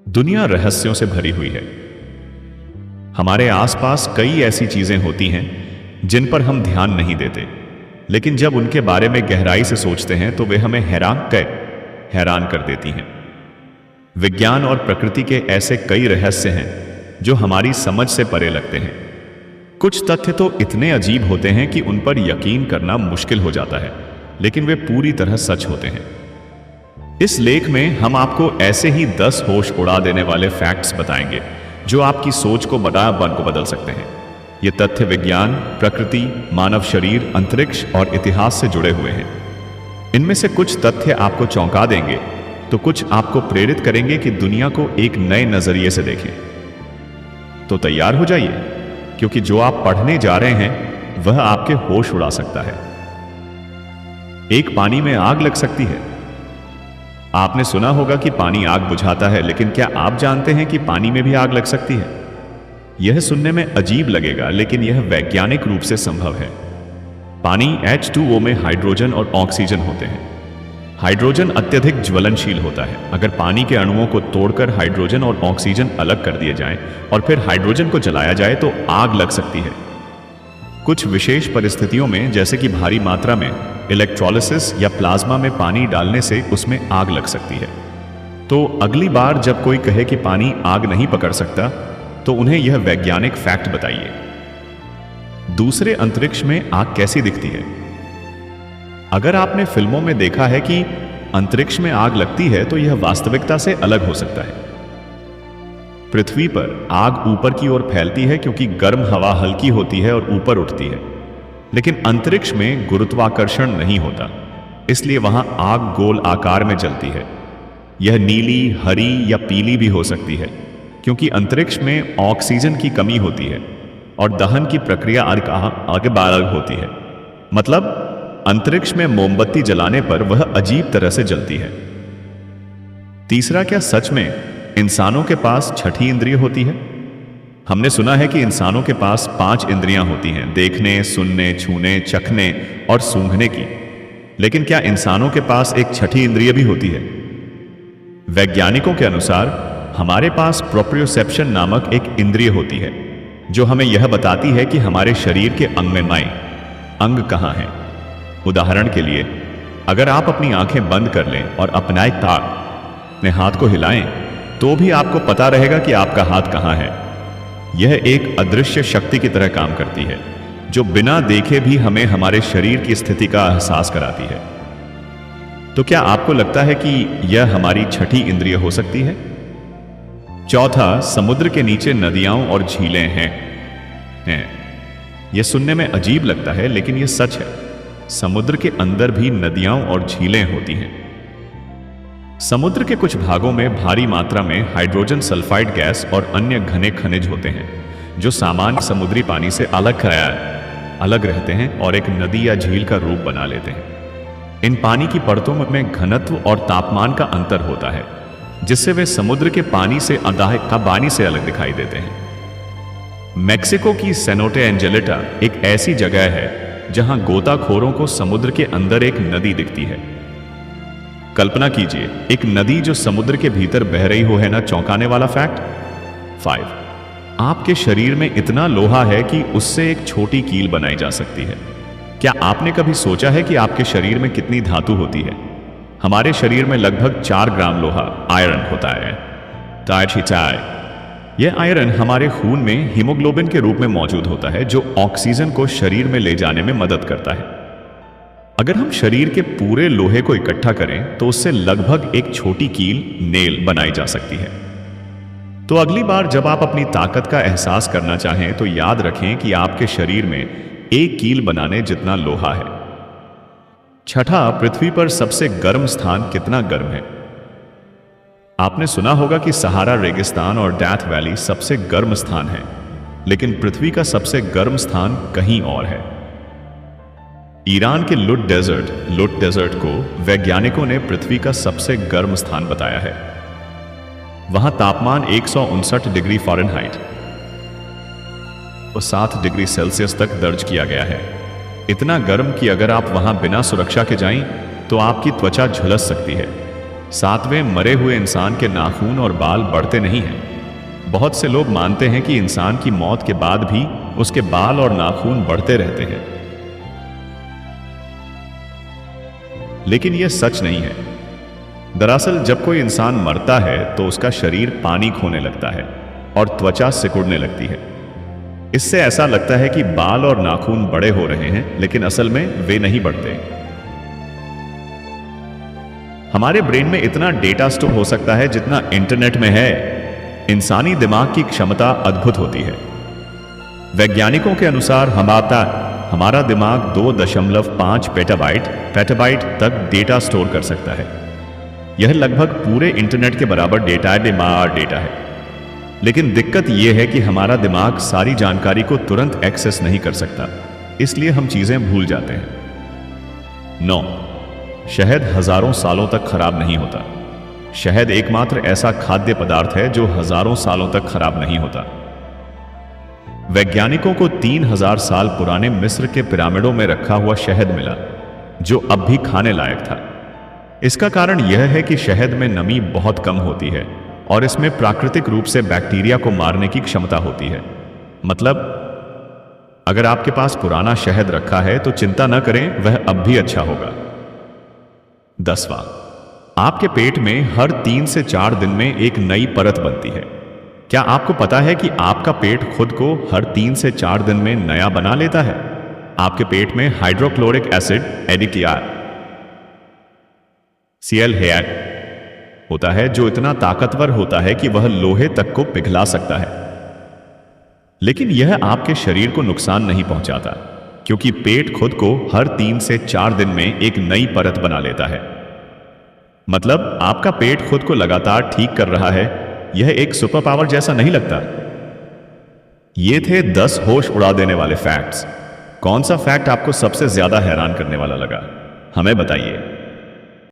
दुनिया रहस्यों से भरी हुई है। हमारे आसपास कई ऐसी चीजें होती हैं जिन पर हम ध्यान नहीं देते, लेकिन जब उनके बारे में गहराई से सोचते हैं तो वे हमें हैरान कर देती हैं। विज्ञान और प्रकृति के ऐसे कई रहस्य हैं जो हमारी समझ से परे लगते हैं। कुछ तथ्य तो इतने अजीब होते हैं कि उन पर यकीन करना मुश्किल हो जाता है, लेकिन वे पूरी तरह सच होते हैं। इस लेख में हम आपको ऐसे ही 10 होश उड़ा देने वाले फैक्ट्स बताएंगे जो आपकी सोच को बदल सकते हैं। ये तथ्य विज्ञान, प्रकृति, मानव शरीर, अंतरिक्ष और इतिहास से जुड़े हुए हैं। इनमें से कुछ तथ्य आपको चौंका देंगे तो कुछ आपको प्रेरित करेंगे कि दुनिया को एक नए नजरिए से देखें। तो तैयार हो जाइए, क्योंकि जो आप पढ़ने जा रहे हैं वह आपके होश उड़ा सकता है। एक पानी में आग लग सकती है। आपने सुना होगा कि पानी आग बुझाता है, लेकिन क्या आप जानते हैं कि पानी में भी आग लग सकती है? यह सुनने में अजीब लगेगा, लेकिन यह वैज्ञानिक रूप से संभव है। पानी H2O में हाइड्रोजन और ऑक्सीजन होते हैं। हाइड्रोजन अत्यधिक ज्वलनशील होता है। अगर पानी के अणुओं को तोड़कर हाइड्रोजन और ऑक्सीजन अलग कर दिए जाएं और फिर हाइड्रोजन को जलाया जाए तो आग लग सकती है। कुछ विशेष परिस्थितियों में, जैसे कि भारी मात्रा में इलेक्ट्रोलिसिस या प्लाज्मा में पानी डालने से उसमें आग लग सकती है। तो अगली बार जब कोई कहे कि पानी आग नहीं पकड़ सकता, तो उन्हें यह वैज्ञानिक फैक्ट बताइए। दूसरे अंतरिक्ष में आग कैसी दिखती है? अगर आपने फिल्मों में देखा है कि अंतरिक्ष में आग लगती है, तो यह वास्तविकता से अलग हो सकता है। पृथ्वी पर आग ऊपर की ओर फैलती है क्योंकि गर्म हवा हल्की होती है और ऊपर उठती है, लेकिन अंतरिक्ष में गुरुत्वाकर्षण नहीं होता, इसलिए वहां आग गोल आकार में जलती है। यह नीली, हरी या पीली भी हो सकती है, क्योंकि अंतरिक्ष में ऑक्सीजन की कमी होती है और दहन की प्रक्रिया आगे बालग होती है। मतलब अंतरिक्ष में मोमबत्ती जलाने पर वह अजीब तरह से जलती है। तीसरा, क्या सच में इंसानों के पास छठी इंद्रिय होती है? हमने सुना है कि इंसानों के पास 5 इंद्रियां होती हैं, देखने, सुनने, छूने, चखने और सूंघने की। लेकिन क्या इंसानों के पास एक छठी इंद्रिय भी होती है? वैज्ञानिकों के अनुसार हमारे पास प्रोप्रियोसेप्शन नामक एक इंद्रिय होती है, जो हमें यह बताती है कि हमारे शरीर के अंग कहां हैं। उदाहरण के लिए, अगर आप अपनी आंखें बंद कर लें और अपने हाथ को हिलाएं, तो भी आपको पता रहेगा कि आपका हाथ कहां है। यह एक अदृश्य शक्ति की तरह काम करती है, जो बिना देखे भी हमें हमारे शरीर की स्थिति का एहसास कराती है। तो क्या आपको लगता है कि यह हमारी छठी इंद्रिय हो सकती है? चौथा, समुद्र के नीचे नदियां और झीलें हैं। यह सुनने में अजीब लगता है, लेकिन यह सच है। समुद्र के अंदर भी नदियां और झीलें होती हैं। समुद्र के कुछ भागों में भारी मात्रा में हाइड्रोजन सल्फाइड गैस और अन्य घने खनिज होते हैं, जो सामान्य समुद्री पानी से अलग रहते हैं और एक नदी या झील का रूप बना लेते हैं। इन पानी की परतों में घनत्व और तापमान का अंतर होता है, जिससे वे समुद्र के पानी से अलग दिखाई देते हैं। मेक्सिको की सेनोटे एंजेलिटा एक ऐसी जगह है जहां गोताखोरों को समुद्र के अंदर एक नदी दिखती है। कल्पना कीजिए, एक नदी जो समुद्र के भीतर बह रही हो। है ना चौंकाने वाला फैक्ट? 5, आपके शरीर में इतना लोहा है कि उससे एक छोटी कील बनाई जा सकती है। क्या आपने कभी सोचा है कि आपके शरीर में कितनी धातु होती है? हमारे शरीर में लगभग 4 ग्राम लोहा, आयरन होता है। यह आयरन हमारे खून में हीमोग्लोबिन के रूप में मौजूद होता है, जो ऑक्सीजन को शरीर में ले जाने में मदद करता है। अगर हम शरीर के पूरे लोहे को इकट्ठा करें तो उससे लगभग एक छोटी कील, नेल, बनाई जा सकती है। तो अगली बार जब आप अपनी ताकत का एहसास करना चाहें तो याद रखें कि आपके शरीर में एक कील बनाने जितना लोहा है। छठा, पृथ्वी पर सबसे गर्म स्थान कितना गर्म है? आपने सुना होगा कि सहारा रेगिस्तान और डेथ वैली सबसे गर्म स्थान है, लेकिन पृथ्वी का सबसे गर्म स्थान कहीं और है। ईरान के लुट डेजर्ट को वैज्ञानिकों ने पृथ्वी का सबसे गर्म स्थान बताया है। वहां तापमान 159 डिग्री फ़ारेनहाइट और 7 डिग्री सेल्सियस तक दर्ज किया गया है। इतना गर्म कि अगर आप वहां बिना सुरक्षा के जाएं तो आपकी त्वचा झुलस सकती है। सातवें, मरे हुए इंसान के नाखून और बाल बढ़ते नहीं हैं। बहुत से लोग मानते हैं कि इंसान की मौत के बाद भी उसके बाल और नाखून बढ़ते रहते हैं, लेकिन यह सच नहीं है। दरअसल जब कोई इंसान मरता है तो उसका शरीर पानी खोने लगता है और त्वचा सिकुड़ने लगती है। इससे ऐसा लगता है कि बाल और नाखून बड़े हो रहे हैं, लेकिन असल में वे नहीं बढ़ते। हमारे ब्रेन में इतना डेटा स्टोर हो सकता है जितना इंटरनेट में है। इंसानी दिमाग की क्षमता अद्भुत होती है। वैज्ञानिकों के अनुसार हमारा दिमाग 2.5 पेटाबाइट तक डेटा स्टोर कर सकता है। यह लगभग पूरे इंटरनेट के बराबर डेटा है। लेकिन दिक्कत यह है कि हमारा दिमाग सारी जानकारी को तुरंत एक्सेस नहीं कर सकता, इसलिए हम चीजें भूल जाते हैं। 9, शहद हजारों सालों तक खराब नहीं होता। शहद एकमात्र ऐसा खाद्य पदार्थ है जो हजारों सालों तक खराब नहीं होता। वैज्ञानिकों को 3000 साल पुराने मिस्र के पिरामिडों में रखा हुआ शहद मिला, जो अब भी खाने लायक था। इसका कारण यह है कि शहद में नमी बहुत कम होती है और इसमें प्राकृतिक रूप से बैक्टीरिया को मारने की क्षमता होती है। मतलब अगर आपके पास पुराना शहद रखा है तो चिंता न करें, वह अब भी अच्छा होगा। 10वां, आपके पेट में हर 3 से 4 दिन में एक नई परत बनती है। क्या आपको पता है कि आपका पेट खुद को हर 3 से 4 दिन में नया बना लेता है? आपके पेट में हाइड्रोक्लोरिक एसिड Cl होता है, जो इतना ताकतवर होता है कि वह लोहे तक को पिघला सकता है। लेकिन यह आपके शरीर को नुकसान नहीं पहुंचाता, क्योंकि पेट खुद को हर 3 से 4 दिन में एक नई परत बना लेता है। मतलब आपका पेट खुद को लगातार ठीक कर रहा है। यह एक सुपर पावर जैसा नहीं लगता? ये थे 10 होश उड़ा देने वाले फैक्ट्स। कौन सा फैक्ट आपको सबसे ज्यादा हैरान करने वाला लगा? हमें बताइए।